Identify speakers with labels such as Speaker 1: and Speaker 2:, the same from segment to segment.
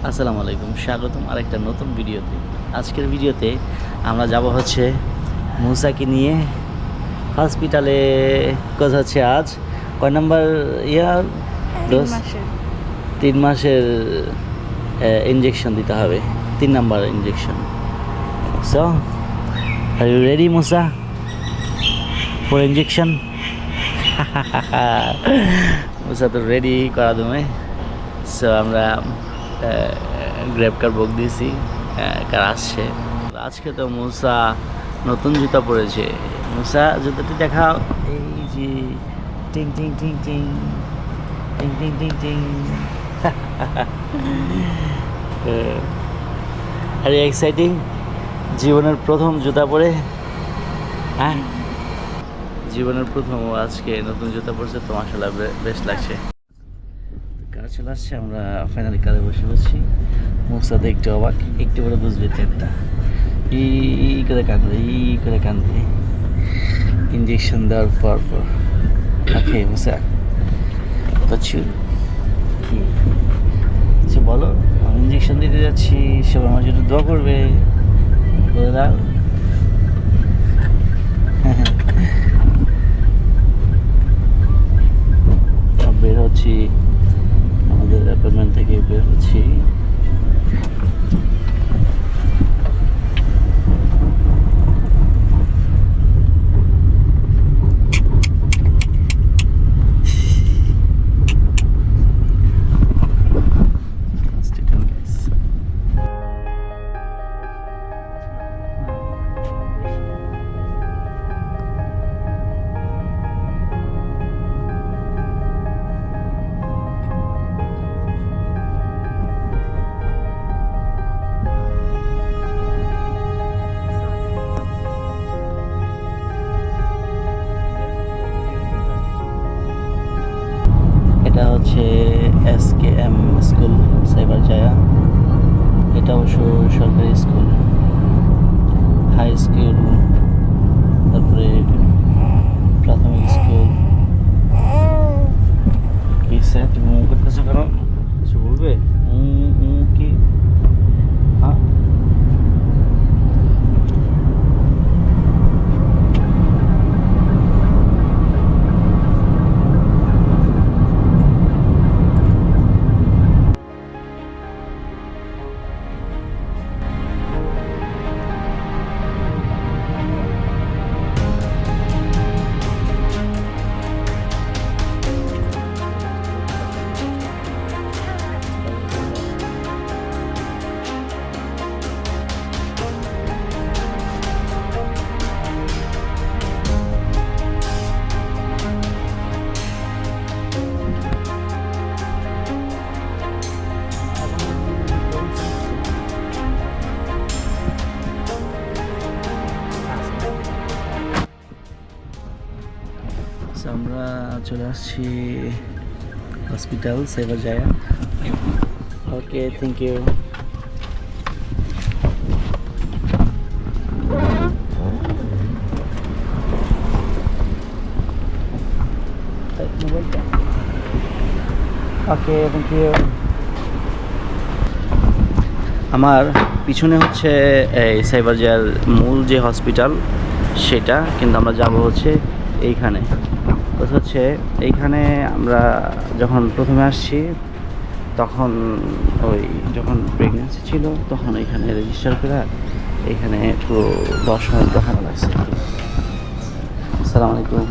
Speaker 1: আসসালামু আলাইকুম, স্বাগতম আরেকটা নতুন ভিডিওতে। আজকের ভিডিওতে আমরা যাব হচ্ছে মুসাকে নিয়ে হসপিটালে। কথা হচ্ছে আজ কয় নাম্বার ইয়ার ডোজ? 3 মাসের ইঞ্জেকশন দিতে হবে, 3 number injection. So are you ready Musa for injection? Musa তো রেডি করা তুমি। সো আমরা গ্র্যাব কার বুক দিয়েছি, কার আসছে আজকে। তো মুসা নতুন জুতা পরেছে। মুসা জুতাটি দেখাও। এই যে টিং টিং টিং টিং টিং টিং টিং টিং। আরে এক্সাইটিং, জীবনের প্রথম জুতা পরে। হ্যাঁ, জীবনের প্রথম আজকে নতুন জুতা পরছে, তো মাশাআল্লাহ বেশ লাগছে। কার চলে আসছে, আমরা ফাইনালি কারে বসে বসছি। মুসাতে একটু অবাক, একটু করে বুঝবে একটা ই করে কান্দে ইঞ্জেকশন দেওয়ার পর ওকে মুসা কিছু কিছু বলো। আমি ইঞ্জেকশন দিতে যাচ্ছি, সবাই আমার জন্য দোয়া করবে, বলে দাও। বের হচ্ছি, আমাদের অ্যাপার্টমেন্ট থেকে বের হচ্ছি। এটা হচ্ছে SKM স্কুল সাইবার জায়া। এটা অবশ্য সরকারি স্কুল, হাই স্কুল, তারপরে প্রাথমিক স্কুল। কি স্যার, তুমি মুখ করতেছো কেন? কিছু বলবে? কি? হ্যাঁ, আমরা চলে আসছি hospital Cyberjaya. Okay, thank you. Okay, thank you. আমার পিছনে হচ্ছে এই সাইবার জায়ার মূল যে হসপিটাল সেটা, কিন্তু আমরা যাব হচ্ছে এইখানে। কথা হচ্ছে এইখানে আমরা যখন প্রথমে আসছি তখন ওই যখন প্রেগনেন্সি ছিল তখন এইখানে রেজিস্টার করে এইখানে পুরো 10 মিনিট দেখানো লাগছে। আসসালামু আলাইকুম।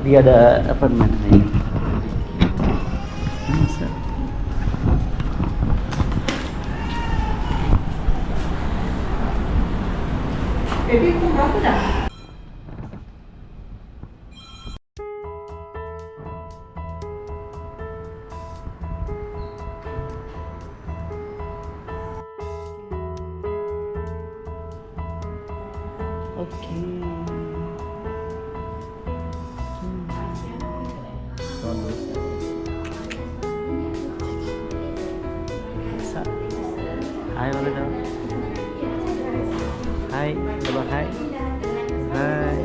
Speaker 1: The other apartment name.
Speaker 2: Baby, kung ako na.
Speaker 1: Okay. Hi, bole daw. Hi, bolo hi. Hi.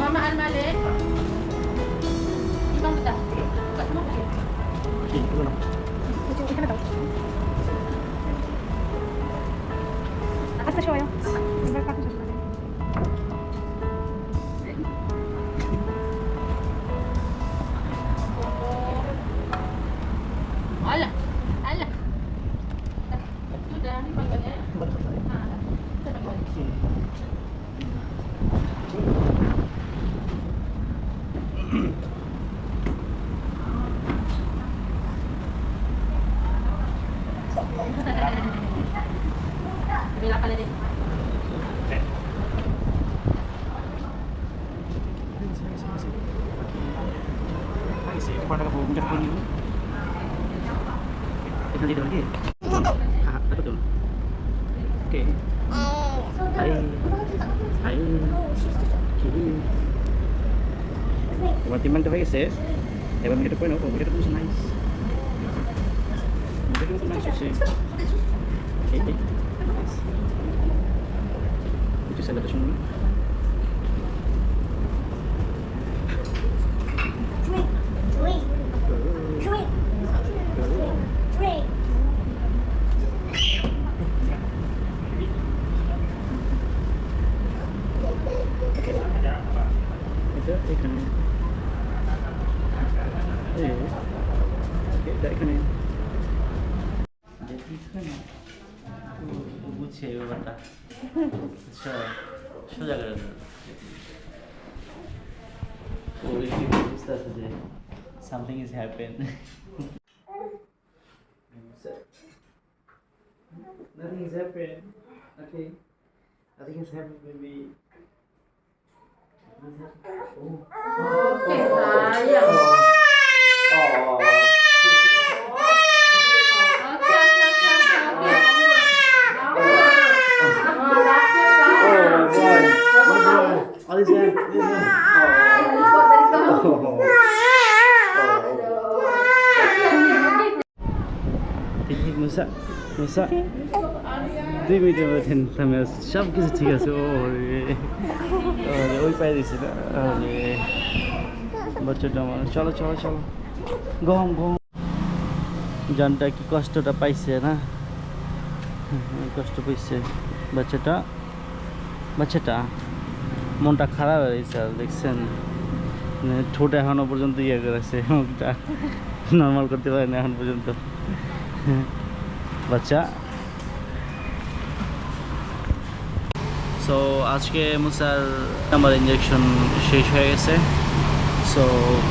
Speaker 2: Mama Al-Mali. Ibang buta. Buka semua buka.
Speaker 3: Hasta yo veo.
Speaker 2: Alah. Alah. Sudah ni panggilnya. Bila pala din.
Speaker 4: Pada kebuncak pun ini. Itu dia lagi. Ah, betul. Okey. Hai. Hai. Kiri. Buat timan tu guys, eh. Ewan kita pun apa? Kita pun nice. Kita pun nice sih. Okey. Itu salah tu semua. Itu ikan. Okey, dah ikan ni.
Speaker 1: Jadi kan বুঝছে ব্যাপারটা আচ্ছা সোজা করে দেন ওই বুঝতে আছে যে something is happen
Speaker 4: Nothing is happening. Okay. Nothing is happening, baby.
Speaker 2: Okey, sayang.
Speaker 4: All is well.
Speaker 1: ঠিক মুসা মুসা 2 মিনিটের মধ্যে থামে সব কিছু ঠিক আছে ও ওই পায়ে দিছে না আরে বাচ্চাটা আমার চলো চলো চলো গম গম জানটা কি কষ্টটা পাইছে না কষ্ট পাইছে বাচ্চাটা বাচ্চাটা মনটা খারাপ হয়ে গেছে আর দেখছেন ঠোঁট এখনো পর্যন্ত ইয়ে করেছে মুখটা নর্মাল করতে পারে না এখন পর্যন্ত বাচ্চা সো আজকে মুসার নাম্বার ইঞ্জেকশন শেষ হয়ে গেছে সো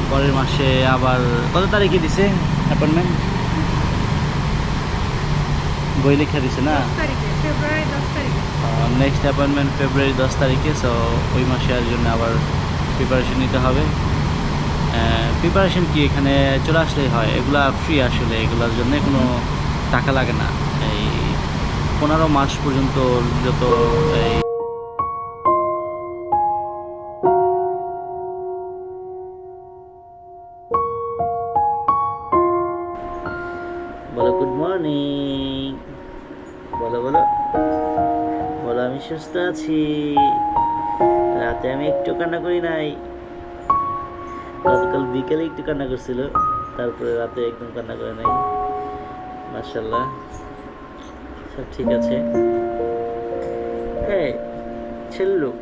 Speaker 1: পরের মাসে আবার কত তারিখে দিছে অ্যাপয়েন্টমেন্ট বই লেখা দিছে না
Speaker 3: ফেব্রুয়ারি 10 তারিখে
Speaker 1: নেক্সট অ্যাপয়েন্টমেন্ট ফেব্রুয়ারি 10 তারিখে সো ওই মাসে আর জন্য আবার প্রিপারেশন নিতে হবে প্রিপারেশন কি এখানে চলে আসলেই হয় এগুলা ফ্রি আসলে এগুলোর জন্য কোনো টাকা লাগে না এই 15 মাস পর্যন্ত যত এই বলো গুড মর্নিং বলো বলো বলো আমি সুস্থ আছি রাতে আমি একটু কান্না করি নাই গতকাল বিকেলে একটু কান্না করছিল তারপরে রাতে একদম কান্না করে নাই মাশাআল্লাহ সব ঠিক আছে। এই ছেলে লোক